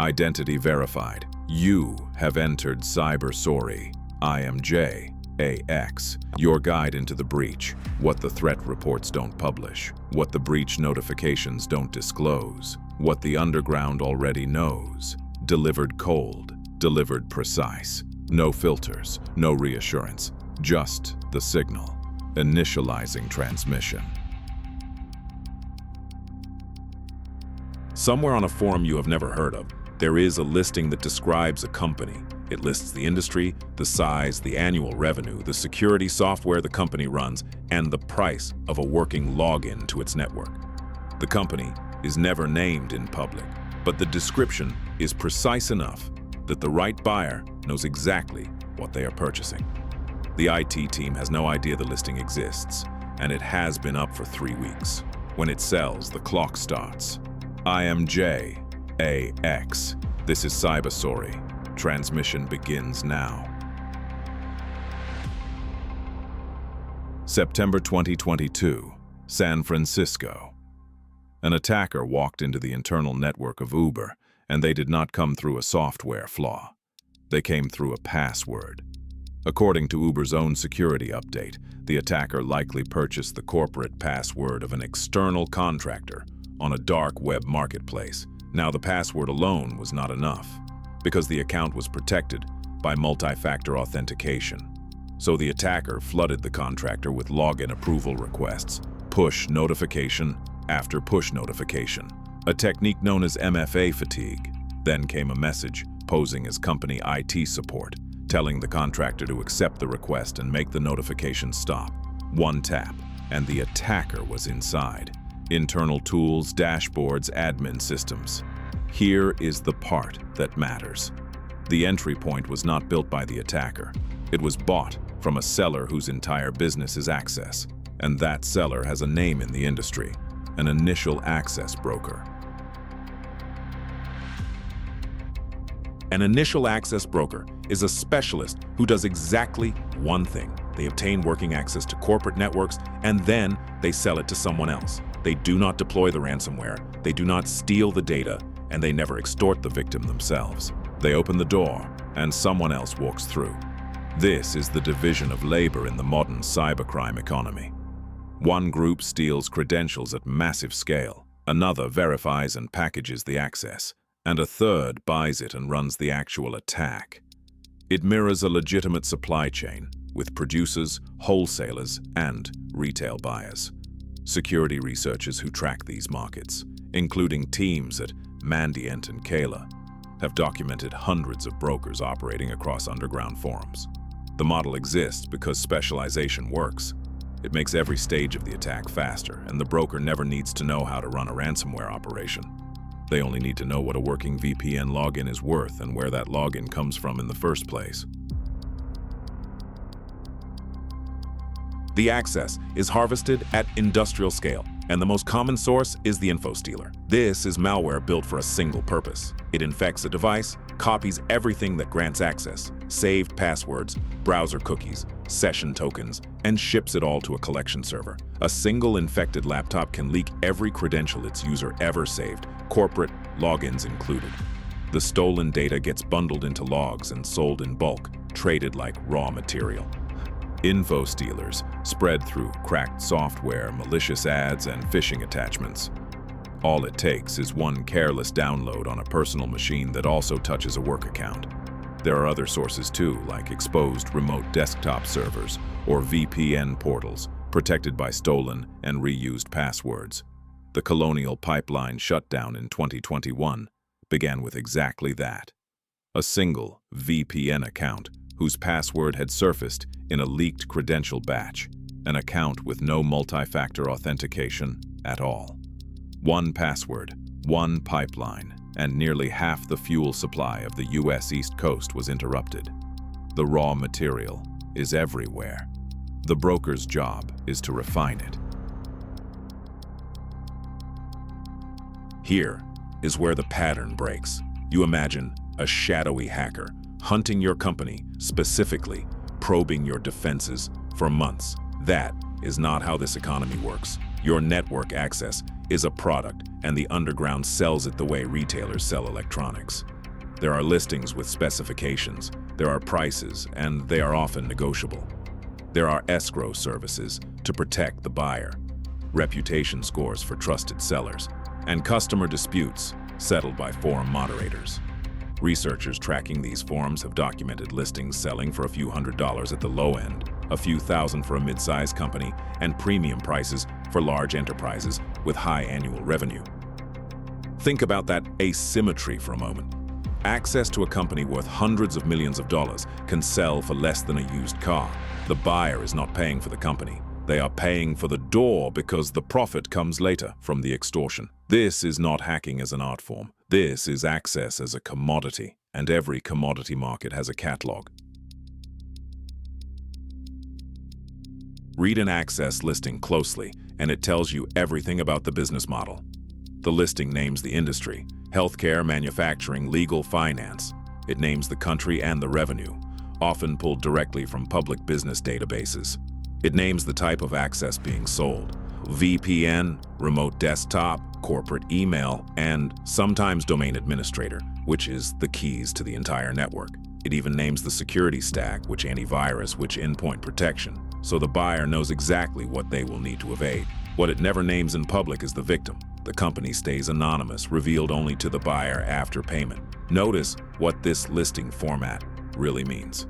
Identity verified. You have entered SYB3R S0RY, your guide into the breach, what the threat reports don't publish, what the breach notifications don't disclose, what the underground already knows. Delivered cold, delivered precise. No filters, no reassurance, just the signal. Initializing transmission. Somewhere on a forum you have never heard of, there is a listing that describes a company. It lists the industry, the size, the annual revenue, the security software the company runs, and the price of a working login to its network. The company is never named in public, but the description is precise enough that the right buyer knows exactly what they are purchasing. The IT team has no idea the listing exists, and it has been up for 3 weeks. When it sells, the clock starts. IMJ-AX. This is SYB3R. Transmission begins now. September 2022, San Francisco. An attacker walked into the internal network of Uber, and they did not come through a software flaw. They came through a password. According to Uber's own security update, the attacker likely purchased the corporate password of an external contractor on a dark web marketplace. Now, the password alone was not enough, because the account was protected by multi-factor authentication. So the attacker flooded the contractor with login approval requests, push notification after push notification, a technique known as MFA fatigue. Then came a message posing as company IT support, telling the contractor to accept the request and make the notification stop. One tap, and the attacker was inside. Internal tools, dashboards, admin systems. Here is the part that matters. The entry point was not built by the attacker. It was bought from a seller whose entire business is access. And that seller has a name in the industry, an initial access broker. An initial access broker is a specialist who does exactly one thing. They obtain working access to corporate networks, and then they sell it to someone else. They do not deploy the ransomware, they do not steal the data, and they never extort the victim themselves. They open the door, and someone else walks through. This is the division of labor in the modern cybercrime economy. One group steals credentials at massive scale, another verifies and packages the access, and a third buys it and runs the actual attack. It mirrors a legitimate supply chain with producers, wholesalers, and retail buyers. Security researchers who track these markets, including teams at Mandiant and Kayla, have documented hundreds of brokers operating across underground forums. The model exists because specialization works. It makes every stage of the attack faster, and the broker never needs to know how to run a ransomware operation. They only need to know what a working VPN login is worth and where that login comes from in the first place. The access is harvested at industrial scale, and the most common source is the infostealer. This is malware built for a single purpose. It infects a device, copies everything that grants access, saved passwords, browser cookies, session tokens, and ships it all to a collection server. A single infected laptop can leak every credential its user ever saved, corporate logins included. The stolen data gets bundled into logs and sold in bulk, traded like raw material. Infostealers spread through cracked software, malicious ads, and phishing attachments. All it takes is one careless download on a personal machine that also touches a work account. There are other sources too, like exposed remote desktop servers or VPN portals protected by stolen and reused passwords. The Colonial Pipeline shutdown in 2021 began with exactly that. A single VPN account whose password had surfaced in a leaked credential batch, an account with no multi-factor authentication at all. One password, one pipeline, and nearly half the fuel supply of the US East Coast was interrupted. The raw material is everywhere. The broker's job is to refine it. Here is where the pattern breaks. You imagine a shadowy hacker hunting your company, specifically probing your defenses for months. That is not how this economy works. Your network access is a product, and the underground sells it the way retailers sell electronics. There are listings with specifications, there are prices, and they are often negotiable. There are escrow services to protect the buyer, reputation scores for trusted sellers, and customer disputes settled by forum moderators. Researchers tracking these forums have documented listings selling for a few $100s at the low end, a few thousand for a mid-sized company, and premium prices for large enterprises with high annual revenue. Think about that asymmetry for a moment. Access to a company worth hundreds of millions of dollars can sell for less than a used car. The buyer is not paying for the company. They are paying for the door because the profit comes later from the extortion. This is not hacking as an art form. This is access as a commodity, and every commodity market has a catalog. Read an access listing closely, and it tells you everything about the business model. The listing names the industry: healthcare, manufacturing, legal, finance. It names the country and the revenue, often pulled directly from public business databases. It names the type of access being sold: VPN, remote desktop, corporate email, and sometimes domain administrator, which is the keys to the entire network. It even names the security stack, which antivirus, which endpoint protection, so the buyer knows exactly what they will need to evade. What it never names in public is the victim. The company stays anonymous, revealed only to the buyer after payment. Notice what this listing format really means.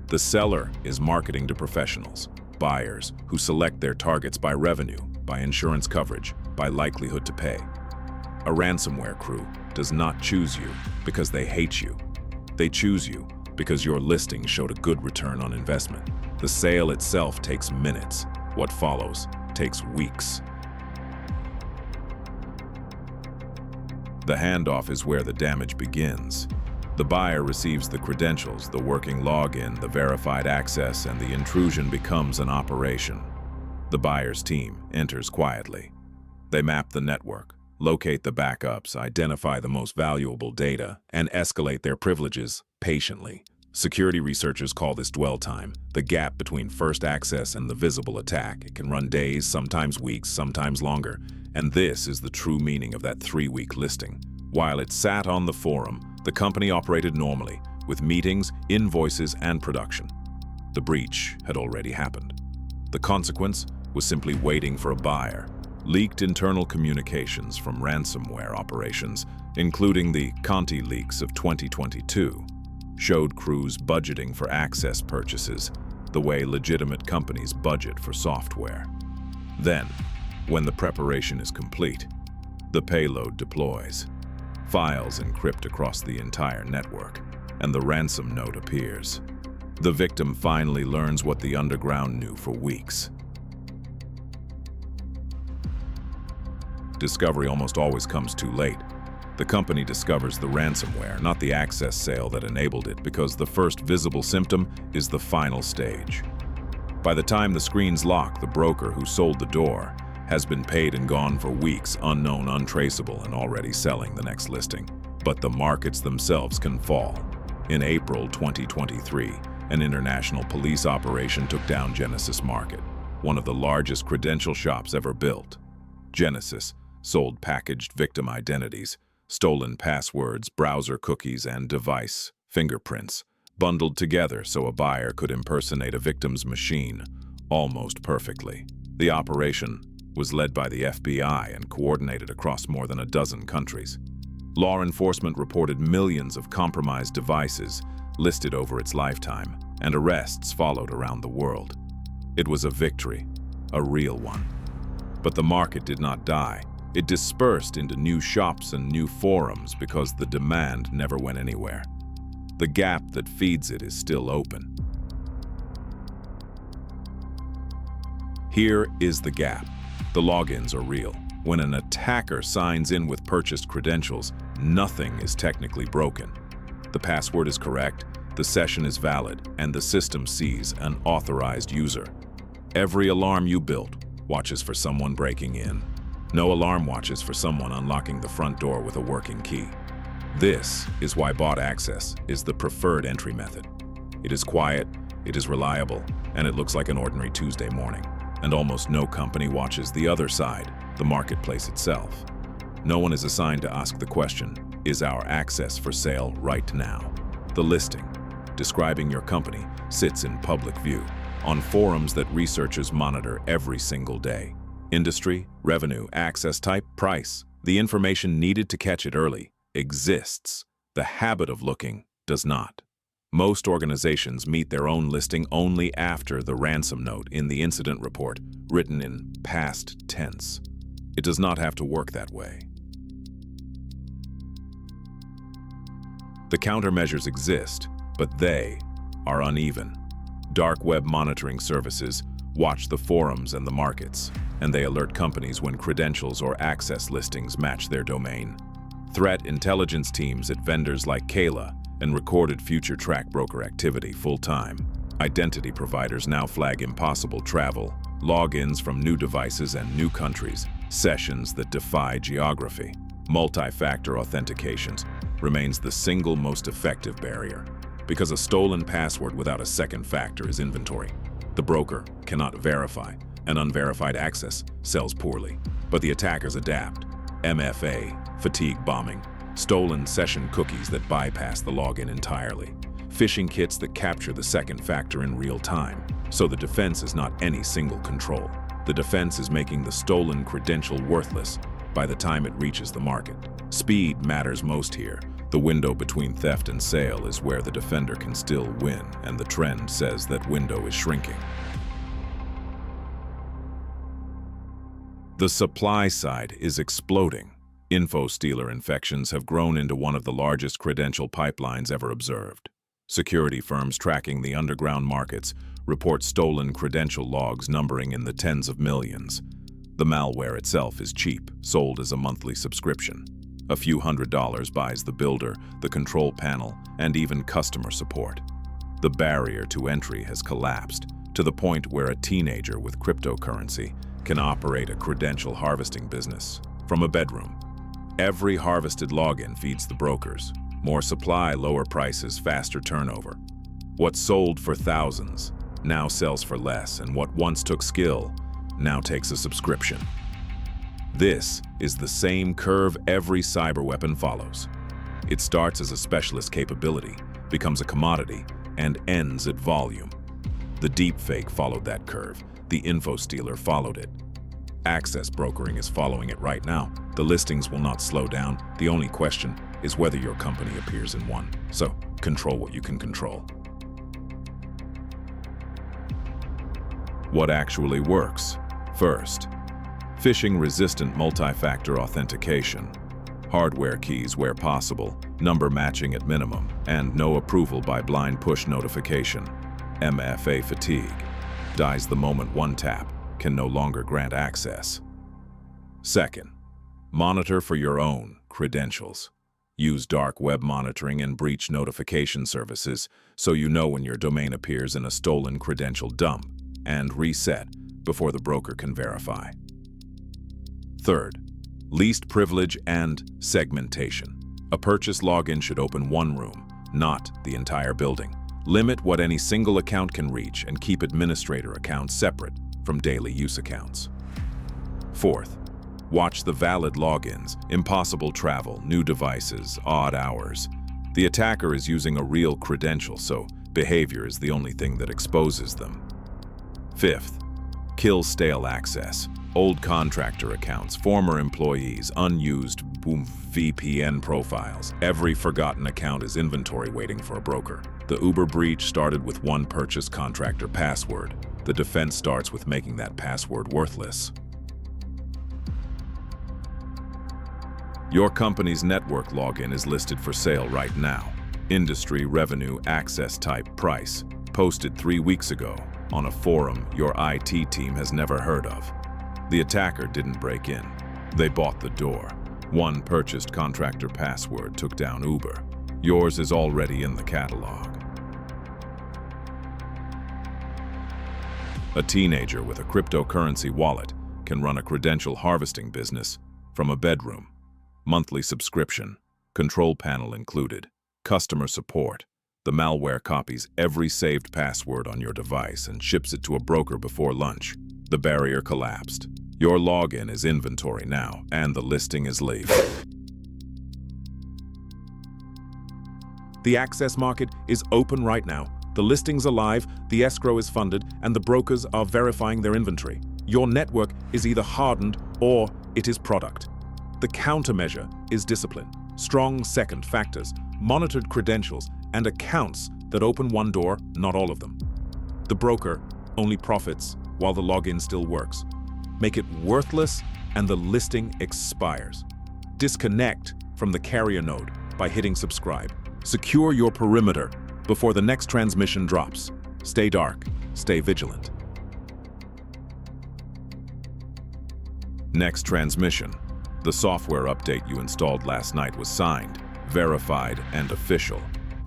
The seller is marketing to professionals, buyers who select their targets by revenue, by insurance coverage, by likelihood to pay. A ransomware crew does not choose you because they hate you. They choose you because your listing showed a good return on investment. The sale itself takes minutes. What follows takes weeks. The handoff is where the damage begins. The buyer receives the credentials, the working login, the verified access, and the intrusion becomes an operation. The buyer's team enters quietly. They map the network, locate the backups, identify the most valuable data, and escalate their privileges patiently. Security researchers call this dwell time, the gap between first access and the visible attack. It can run days, sometimes weeks, sometimes longer, and this is the true meaning of that 3-week listing. While it sat on the forum, the company operated normally, with meetings, invoices, and production. The breach had already happened. The consequence was simply waiting for a buyer. Leaked internal communications from ransomware operations, including the Conti leaks of 2022, showed crews budgeting for access purchases the way legitimate companies budget for software. Then, when the preparation is complete, the payload deploys. Files encrypt across the entire network, and the ransom note appears. The victim finally learns what the underground knew for weeks. Discovery almost always comes too late. The company discovers the ransomware, not the access sale that enabled it, because the first visible symptom is the final stage. By the time the screens lock, the broker who sold the door has been paid and gone for weeks, unknown, untraceable, and already selling the next listing. But the markets themselves can fall. In April 2023, an international police operation took down Genesis Market, one of the largest credential shops ever built. Genesis sold packaged victim identities, stolen passwords, browser cookies, and device fingerprints, bundled together so a buyer could impersonate a victim's machine almost perfectly. The operation was led by the FBI and coordinated across more than a dozen countries. Law enforcement reported millions of compromised devices listed over its lifetime, and arrests followed around the world. It was a victory, a real one. But the market did not die. It dispersed into new shops and new forums because the demand never went anywhere. The gap that feeds it is still open. Here is the gap. The logins are real. When an attacker signs in with purchased credentials, nothing is technically broken. The password is correct, the session is valid, and the system sees an authorized user. Every alarm you built watches for someone breaking in. No alarm watches for someone unlocking the front door with a working key. This is why bot access is the preferred entry method. It is quiet, it is reliable, and it looks like an ordinary Tuesday morning. And almost no company watches the other side, the marketplace itself. No one is assigned to ask the question, is our access for sale right now? The listing, describing your company, sits in public view, on forums that researchers monitor every single day. Industry, revenue, access type, price. The information needed to catch it early exists. The habit of looking does not. Most organizations meet their own listing only after the ransom note in the incident report, written in past tense. It does not have to work that way. The countermeasures exist, but they are uneven. Dark web monitoring services watch the forums and the markets, and they alert companies when credentials or access listings match their domain. Threat intelligence teams at vendors like Kayla and recorded future track broker activity full-time. Identity providers now flag impossible travel, logins from new devices and new countries, sessions that defy geography. Multi-factor authentications remains the single most effective barrier, because a stolen password without a second factor is inventory. The broker cannot verify, and unverified access sells poorly. But the attackers adapt. MFA, fatigue bombing, stolen session cookies that bypass the login entirely, phishing kits that capture the second factor in real time. So the defense is not any single control. The defense is making the stolen credential worthless by the time it reaches the market. Speed matters most here. The window between theft and sale is where the defender can still win, and the trend says that window is shrinking. The supply side is exploding. Infostealer infections have grown into one of the largest credential pipelines ever observed. Security firms tracking the underground markets report stolen credential logs numbering in the tens of millions. The malware itself is cheap, sold as a monthly subscription. A few $100s buys the builder, the control panel, and even customer support. The barrier to entry has collapsed to the point where a teenager with cryptocurrency can operate a credential harvesting business from a bedroom. Every harvested login feeds the brokers. More supply, lower prices, faster turnover. What sold for thousands now sells for less, and what once took skill now takes a subscription. This is the same curve every cyber weapon follows. It starts as a specialist capability, becomes a commodity, and ends at volume. The deepfake followed that curve. The infostealer followed it. Access brokering is following it right now. The listings will not slow down. The only question is whether your company appears in one. So, control what you can control. What actually works? First, phishing-resistant multi-factor authentication. Hardware keys where possible, number matching at minimum, and no approval by blind push notification. MFA fatigue. Dies the moment one tap can no longer grant access. Second, monitor for your own credentials. Use dark web monitoring and breach notification services so you know when your domain appears in a stolen credential dump, and reset before the broker can verify. Third, least privilege and segmentation. A purchase login should open one room, not the entire building. Limit what any single account can reach and keep administrator accounts separate from daily use accounts. Fourth, watch the valid logins, impossible travel, new devices, odd hours. The attacker is using a real credential, so behavior is the only thing that exposes them. Fifth, kill stale access. Old contractor accounts, former employees, unused VPN profiles. Every forgotten account is inventory waiting for a broker. The Uber breach started with one purchase contractor password. The defense starts with making that password worthless. Your company's network login is listed for sale right now. Industry, revenue, access type, price. Posted 3 weeks ago on a forum your IT team has never heard of. The attacker didn't break in. They bought the door. One purchased contractor password took down Uber. Yours is already in the catalog. A teenager with a cryptocurrency wallet can run a credential harvesting business from a bedroom. Monthly subscription, control panel included, customer support. The malware copies every saved password on your device and ships it to a broker before lunch. The barrier collapsed. Your login is inventory now, and the listing is live. The access market is open right now. The listings are live, the escrow is funded, and the brokers are verifying their inventory. Your network is either hardened or it is product. The countermeasure is discipline, strong second factors, monitored credentials, and accounts that open one door, not all of them. The broker only profits while the login still works. Make it worthless and the listing expires. Disconnect from the carrier node by hitting subscribe. Secure your perimeter before the next transmission drops. Stay dark, stay vigilant. Next transmission. The software update you installed last night was signed, verified, and official,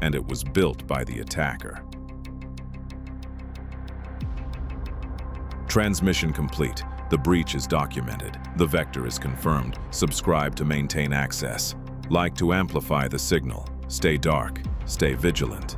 and it was built by the attacker. Transmission complete. The breach is documented. The vector is confirmed. Subscribe to maintain access. Like to amplify the signal. Stay dark. Stay vigilant.